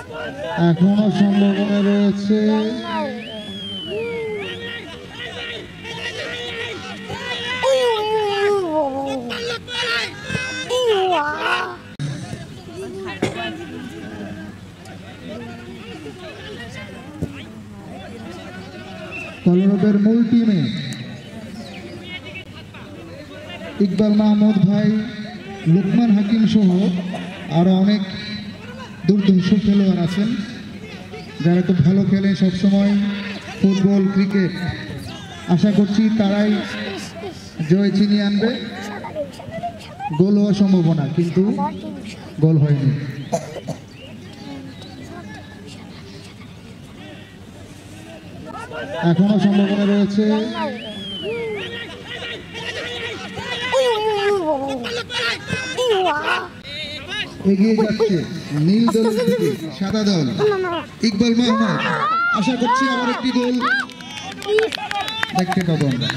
এখনো সম্ভাবনা রয়েছে। কলরবের মূল টিমে ইকবাল মাহমুদ ভাই, লুকমান হাকিম সহ আরো অনেক দুর্ধর্ষ খেলোয়াড় আছেন যারা খুব ভালো খেলে সবসময় ফুটবল, ক্রিকেট। আশা করছি তারাই জয় ছিনিয়ে আনবে। গোল হওয়ার সম্ভাবনা, কিন্তু গোল হয়নি। এখনো সম্ভাবনা রয়েছে। এগিয়ে যাচ্ছে নীল দলের দিকে সাদা দল। ইকবাল মাহমুদ, আশা করছি আবার একটি গোল দেখতে পাবো আমরা।